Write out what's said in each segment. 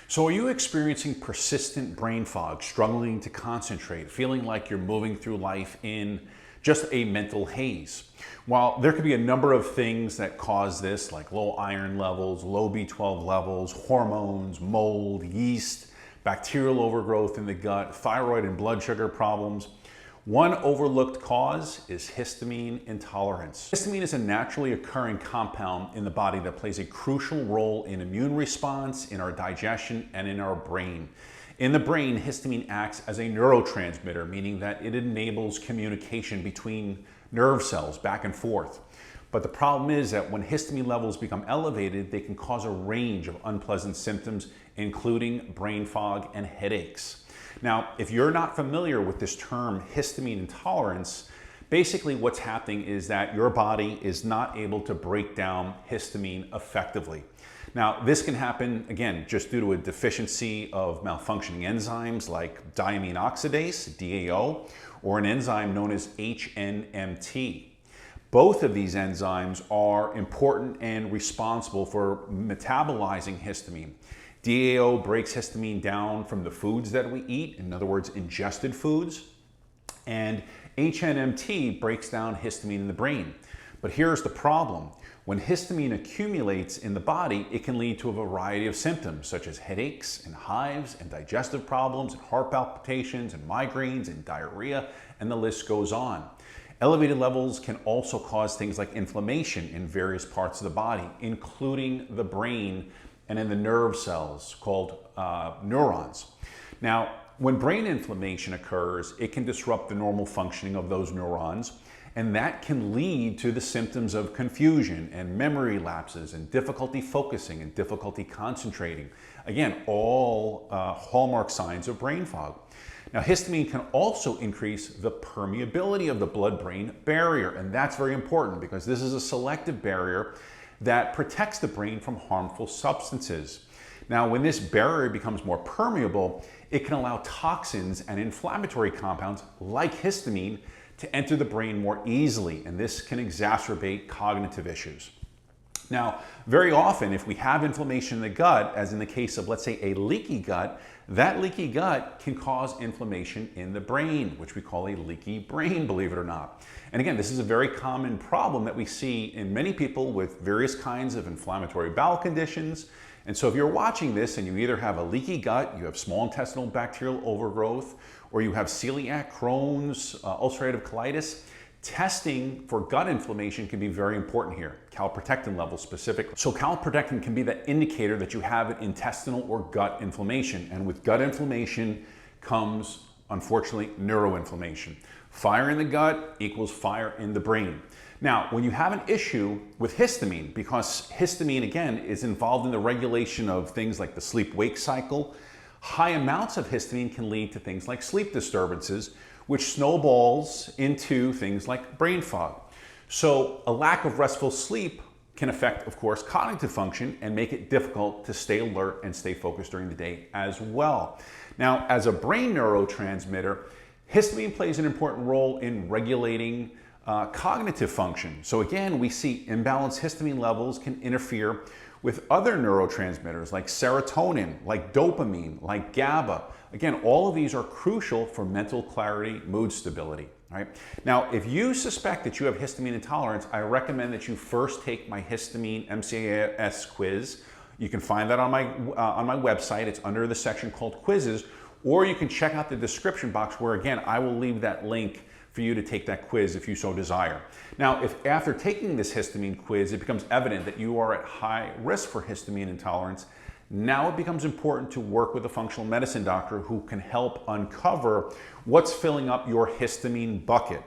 So are you experiencing persistent brain fog, struggling to concentrate, feeling like you're moving through life in just a mental haze? While there could be a number of things that cause this, like low iron levels, low B12 levels, hormones, mold, yeast, bacterial overgrowth in the gut, thyroid and blood sugar problems, one overlooked cause is histamine intolerance. Histamine is a naturally occurring compound in the body that plays a crucial role in immune response, in our digestion, and in our brain. In the brain, histamine acts as a neurotransmitter, meaning that it enables communication between nerve cells back and forth. But the problem is that when histamine levels become elevated, they can cause a range of unpleasant symptoms, including brain fog and headaches. Now, if you're not familiar with this term histamine intolerance, basically what's happening is that your body is not able to break down histamine effectively. Now, this can happen, again, just due to a deficiency of malfunctioning enzymes like diamine oxidase, DAO, or an enzyme known as HNMT. Both of these enzymes are important and responsible for metabolizing histamine. DAO breaks histamine down from the foods that we eat, in other words, ingested foods, and HNMT breaks down histamine in the brain. But here's the problem. When histamine accumulates in the body, it can lead to a variety of symptoms, such as headaches and hives and digestive problems and heart palpitations and migraines and diarrhea, and the list goes on. Elevated levels can also cause things like inflammation in various parts of the body, including the brain and in the nerve cells called neurons. Now, when brain inflammation occurs, it can disrupt the normal functioning of those neurons, and that can lead to the symptoms of confusion and memory lapses and difficulty focusing and difficulty concentrating. Again, all hallmark signs of brain fog. Now, histamine can also increase the permeability of the blood-brain barrier, and that's very important because this is a selective barrier that protects the brain from harmful substances. Now, when this barrier becomes more permeable, it can allow toxins and inflammatory compounds like histamine to enter the brain more easily, and this can exacerbate cognitive issues. Now, very often, if we have inflammation in the gut, as in the case of, let's say, a leaky gut, that leaky gut can cause inflammation in the brain, which we call a leaky brain, believe it or not. And again, this is a very common problem that we see in many people with various kinds of inflammatory bowel conditions. And so if you're watching this and you either have a leaky gut, you have small intestinal bacterial overgrowth, or you have celiac, Crohn's, ulcerative colitis, testing for gut inflammation can be very important here, calprotectin levels specifically. So calprotectin can be that indicator that you have an intestinal or gut inflammation. And with gut inflammation comes, unfortunately, neuroinflammation. Fire in the gut equals fire in the brain. Now, when you have an issue with histamine, because histamine, again, is involved in the regulation of things like the sleep-wake cycle, high amounts of histamine can lead to things like sleep disturbances, which snowballs into things like brain fog. So a lack of restful sleep can affect, of course, cognitive function and make it difficult to stay alert and stay focused during the day as well. Now, as a brain neurotransmitter, histamine plays an important role in regulating cognitive function. So again, we see imbalanced histamine levels can interfere with other neurotransmitters like serotonin, like dopamine, like GABA. Again, all of these are crucial for mental clarity, mood stability. Right? Now, if you suspect that you have histamine intolerance, I recommend that you first take my histamine MCAS quiz. You can find that on my website. It's under the section called quizzes, or you can check out the description box where, again, I will leave that link for you to take that quiz if you so desire. Now, if after taking this histamine quiz, it becomes evident that you are at high risk for histamine intolerance, now it becomes important to work with a functional medicine doctor who can help uncover what's filling up your histamine bucket.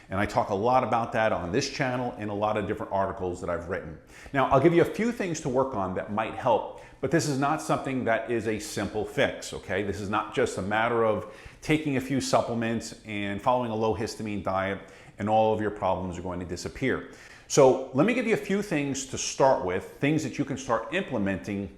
And I talk a lot about that on this channel in a lot of different articles that I've written. Now, I'll give you a few things to work on that might help, but this is not something that is a simple fix, okay? This is not just a matter of taking a few supplements and following a low histamine diet and all of your problems are going to disappear. So let me give you a few things to start with, things that you can start implementing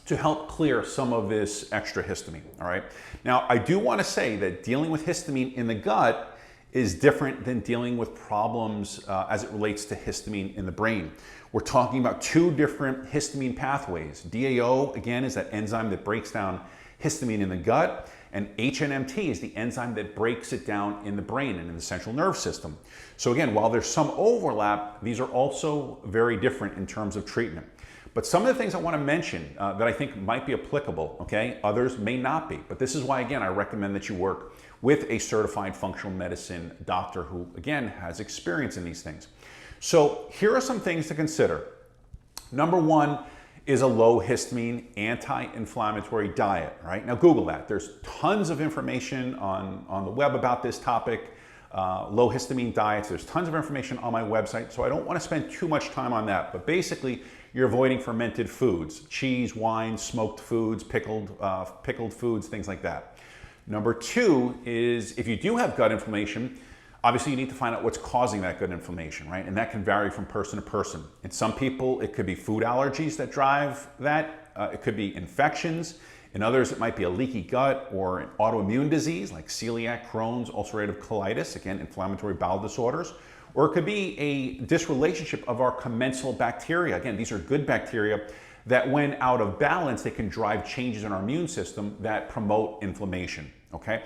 to help clear some of this extra histamine, all right? Now, I do want to say that dealing with histamine in the gut is different than dealing with problems as it relates to histamine in the brain. We're talking about two different histamine pathways. DAO, again, is that enzyme that breaks down histamine in the gut, and HNMT is the enzyme that breaks it down in the brain and in the central nervous system. So again, while there's some overlap, these are also very different in terms of treatment. But some of the things I want to mention that I think might be applicable, okay? Others may not be. But this is why, again, I recommend that you work with a certified functional medicine doctor who, again, has experience in these things. So here are some things to consider. Number one is a low histamine anti-inflammatory diet, right? Now Google that. There's tons of information on the web about this topic, low histamine diets. There's tons of information on my website, so I don't want to spend too much time on that. But basically, you're avoiding fermented foods, cheese, wine, smoked foods, pickled foods, things like that. Number two is if you do have gut inflammation, obviously you need to find out what's causing that gut inflammation, right? And that can vary from person to person. In some people, it could be food allergies that drive that. It could be infections. In others, it might be a leaky gut or an autoimmune disease like celiac, Crohn's, ulcerative colitis, again, inflammatory bowel disorders. Or it could be a disrelationship of our commensal bacteria. Again, these are good bacteria that when out of balance, they can drive changes in our immune system that promote inflammation, okay?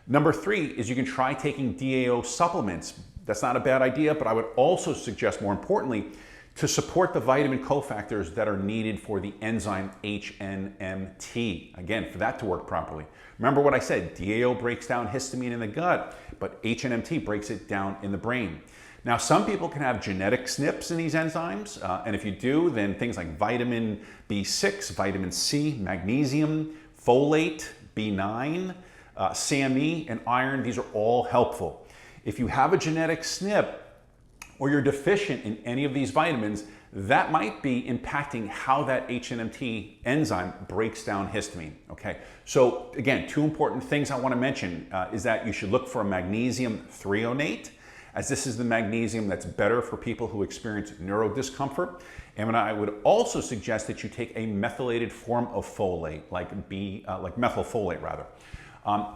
Number three is you can try taking DAO supplements. That's not a bad idea, but I would also suggest, more importantly, to support the vitamin cofactors that are needed for the enzyme HNMT. Again, for that to work properly. Remember what I said, DAO breaks down histamine in the gut, but HNMT breaks it down in the brain. Now, some people can have genetic SNPs in these enzymes, and if you do, then things like vitamin B6, vitamin C, magnesium, folate, B9, CME, and iron, these are all helpful. If you have a genetic SNP or you're deficient in any of these vitamins, that might be impacting how that HNMT enzyme breaks down histamine, okay? So again, two important things I want to mention is that you should look for a magnesium threonate, as this is the magnesium that's better for people who experience neurodiscomfort. And I would also suggest that you take a methylated form of folate, like methylfolate rather.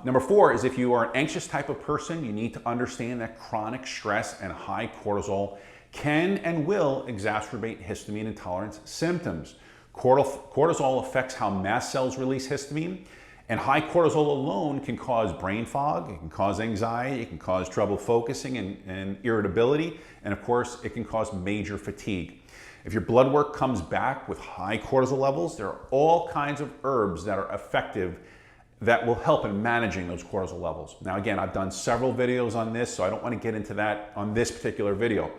Number four is if you are an anxious type of person, you need to understand that chronic stress and high cortisol can and will exacerbate histamine intolerance symptoms. Cortisol affects how mast cells release histamine, and high cortisol alone can cause brain fog, it can cause anxiety, it can cause trouble focusing and irritability, and of course, it can cause major fatigue. If your blood work comes back with high cortisol levels, there are all kinds of herbs that are effective that will help in managing those cortisol levels. Now again, I've done several videos on this, so I don't want to get into that on this particular video.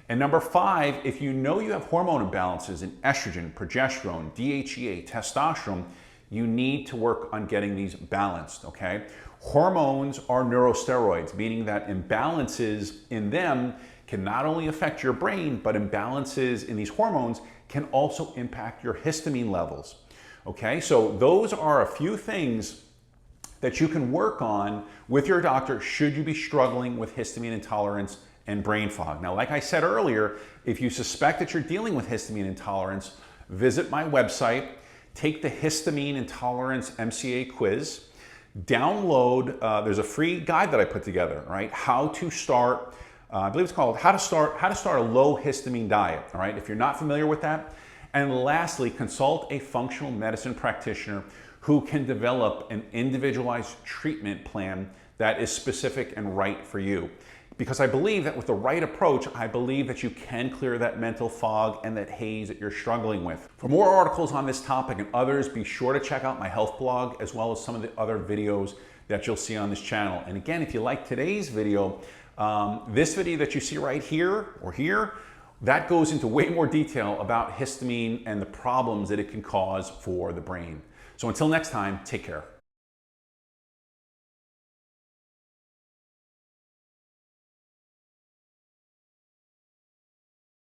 And number five, if you know you have hormone imbalances in estrogen, progesterone, DHEA, testosterone, you need to work on getting these balanced, okay? Hormones are neurosteroids, meaning that imbalances in them can not only affect your brain, but imbalances in these hormones can also impact your histamine levels, okay? So those are a few things that you can work on with your doctor should you be struggling with histamine intolerance and brain fog. Now, like I said earlier, if you suspect that you're dealing with histamine intolerance, visit my website, take the Histamine Intolerance MCA quiz, download, there's a free guide that I put together, right? How to start, I believe it's called How to Start a Low Histamine Diet, all right? If you're not familiar with that. And lastly, consult a functional medicine practitioner who can develop an individualized treatment plan that is specific and right for you. Because I believe that with the right approach, I believe that you can clear that mental fog and that haze that you're struggling with. For more articles on this topic and others, be sure to check out my health blog as well as some of the other videos that you'll see on this channel. And again, if you like today's video, this video that you see right here or here, that goes into way more detail about histamine and the problems that it can cause for the brain. So until next time, take care.